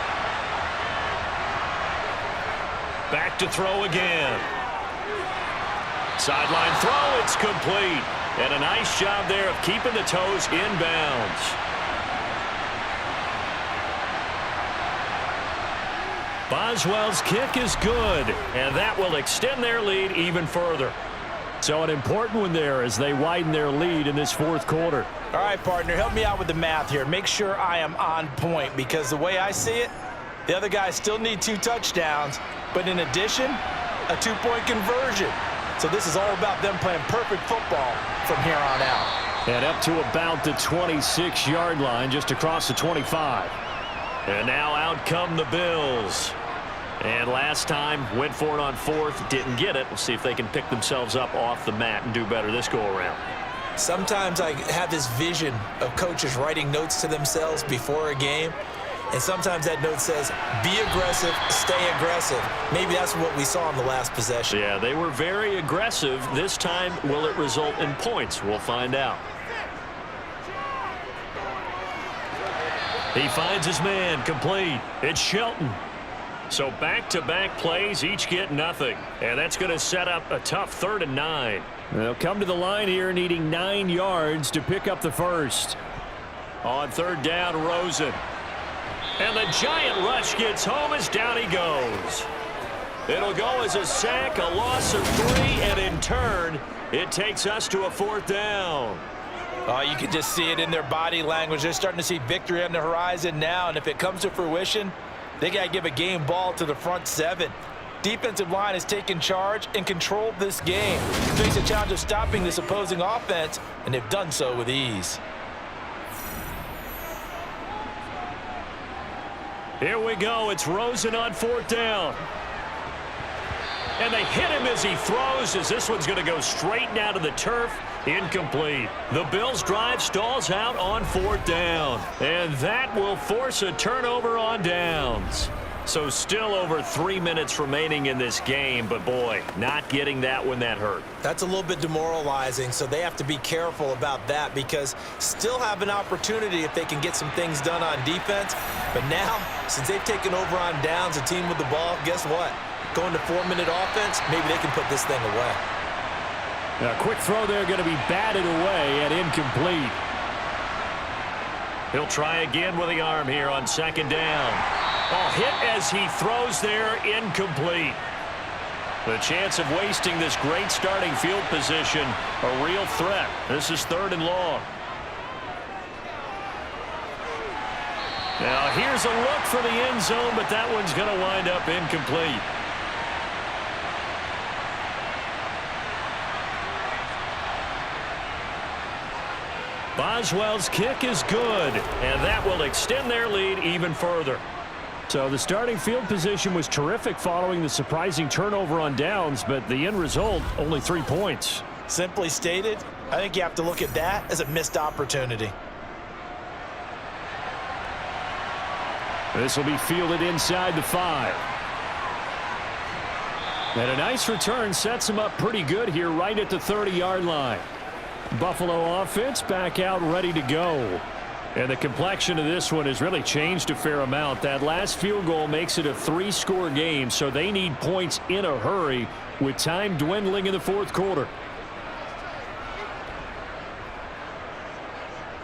Speaker 2: Back to throw again. Sideline throw, it's complete. And a nice job there of keeping the toes inbounds. Boswell's kick is good, and that will extend their lead even further.
Speaker 4: So an important one there as they widen their lead in this 4th quarter.
Speaker 3: All right, partner, help me out with the math here. Make sure I am on point because the way I see it, the other guys still need 2 touchdowns, but in addition, a 2-point conversion. So this is all about them playing perfect football from here on out.
Speaker 4: And up to about the 26-yard line, just across the 25.
Speaker 2: And now out come the Bills. And last time, went for it on 4th, didn't get it. We'll see if they can pick themselves up off the mat and do better this go-around.
Speaker 3: Sometimes I have this vision of coaches writing notes to themselves before a game. And sometimes that note says, be aggressive, stay aggressive. Maybe that's what we saw in the last possession.
Speaker 2: Yeah, they were very aggressive. This time, will it result in points? We'll find out. He finds his man, complete. It's Shelton. So back-to-back plays, each get nothing. And that's going to set up a tough 3rd and 9.
Speaker 4: They'll come to the line here needing 9 yards to pick up the first.
Speaker 2: On 3rd down, Rosen. And the giant rush gets home as down he goes. It'll go as a sack, a loss of 3, and in turn, it takes us to a 4th down.
Speaker 3: Oh, you can just see it in their body language. They're starting to see victory on the horizon now, and if it comes to fruition, they got to give a game ball to the front 7. Defensive line has taken charge and controlled this game. Face a challenge of stopping this opposing offense, and they've done so with ease.
Speaker 2: Here we go. It's Rosen on 4th down. And they hit him as he throws, as this one's going to go straight down to the turf. Incomplete. The Bills' drive stalls out on 4th down. And that will force a turnover on downs. So still over 3 minutes remaining in this game, but boy, not getting that when that hurt.
Speaker 3: That's a little bit demoralizing, so they have to be careful about that because still have an opportunity if they can get some things done on defense. But now, since they've taken over on downs, a team with the ball, guess what? Going to 4-minute offense, maybe they can put this thing away.
Speaker 4: A quick throw there going to be batted away and incomplete.
Speaker 2: He'll try again with the arm here on 2nd down. Oh, hit as he throws there, incomplete. The chance of wasting this great starting field position, a real threat. This is 3rd and long. Now here's a look for the end zone, but that one's going to wind up incomplete. Boswell's kick is good, and that will extend their lead even further.
Speaker 4: So the starting field position was terrific following the surprising turnover on downs, but the end result, only 3 points.
Speaker 3: Simply stated, I think you have to look at that as a missed opportunity.
Speaker 4: This will be fielded inside the 5. And a nice return sets him up pretty good here right at the 30-yard line. Buffalo offense back out ready to go. And the complexion of this one has really changed a fair amount. That last field goal makes it a 3-score game, so they need points in a hurry with time dwindling in the 4th quarter.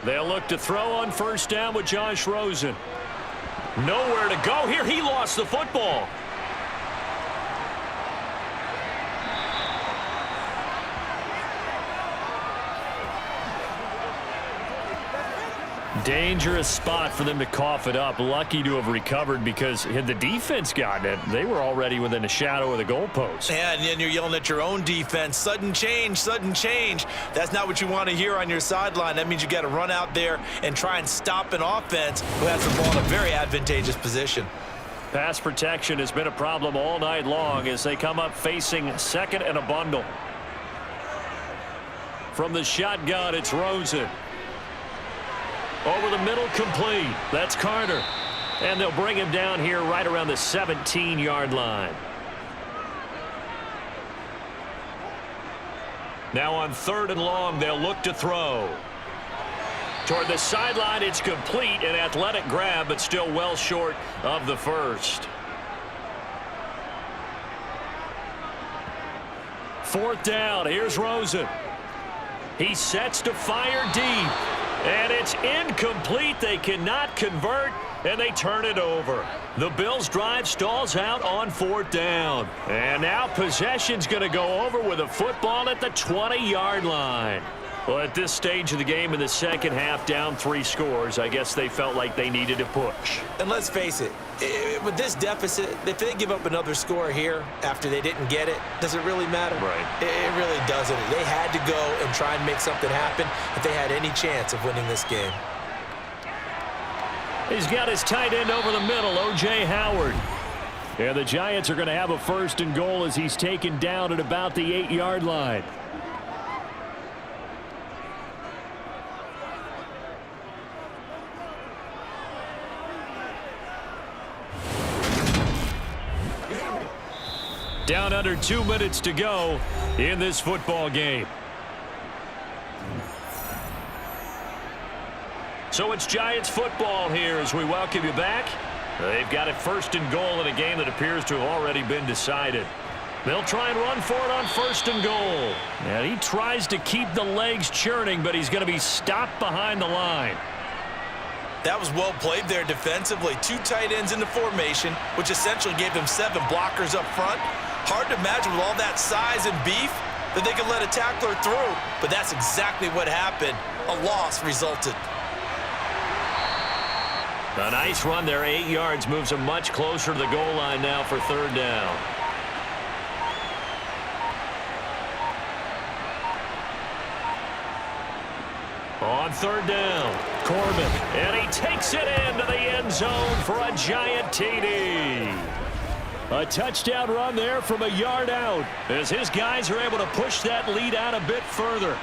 Speaker 2: They'll look to throw on 1st down with Josh Rosen. Nowhere to go here. He lost the football.
Speaker 4: Dangerous spot for them to cough it up. Lucky to have recovered because had the defense gotten it, they were already within a shadow of the goalpost.
Speaker 3: Yeah, and then you're yelling at your own defense. Sudden change, sudden change. That's not what you want to hear on your sideline. That means you got to run out there and try and stop an offense who has the ball in a very advantageous position.
Speaker 2: Pass protection has been a problem all night long as they come up facing 2nd and a bundle. From the shotgun, it's Rosen. Over the middle, complete. That's Carter. And they'll bring him down here right around the 17-yard line. Now on 3rd and long, they'll look to throw. Toward the sideline, it's complete. An athletic grab, but still well short of the 1st. 4th down. Here's Rosen. He sets to fire deep. And it's incomplete. They cannot convert, and they turn it over. The Bills' drive stalls out on 4th down. And now possession's going to go over with a football at the 20-yard line. Well, at this stage of the game in the 2nd half, down 3 scores, I guess they felt like they needed to push.
Speaker 3: And let's face it, with this deficit, if they give up another score here after they didn't get it, does it really matter?
Speaker 2: Right.
Speaker 3: It really doesn't. They had to go and try and make something happen if they had any chance of winning this game.
Speaker 4: He's got his tight end over the middle, O.J. Howard. And the Giants are going to have a 1st and goal as he's taken down at about the 8-yard line. Down under 2 minutes to go in this football game.
Speaker 2: So it's Giants football here as we welcome you back. They've got it 1st and goal in a game that appears to have already been decided. They'll try and run for it on 1st and goal.
Speaker 4: And he tries to keep the legs churning, but he's going to be stopped behind the line.
Speaker 3: That was well played there defensively. 2 tight ends in the formation, which essentially gave them 7 blockers up front. Hard to imagine with all that size and beef that they could let a tackler through, but that's exactly what happened. A loss resulted.
Speaker 2: A nice run there, 8 yards, moves them much closer to the goal line now for 3rd down. On 3rd down, Corbin, and he takes it into the end zone for a giant TD. A touchdown run there from a yard out as his guys are able to push that lead out a bit further.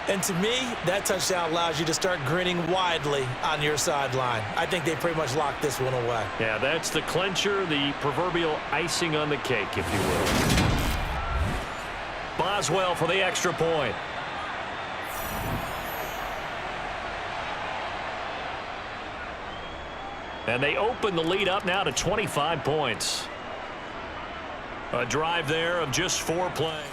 Speaker 3: And to me, that touchdown allows you to start grinning widely on your sideline. I think they pretty much locked this one away.
Speaker 2: Yeah, that's the clincher, the proverbial icing on the cake, if you will. Boswell for the extra point. And they open the lead up now to 25 points. A drive there of just 4 plays.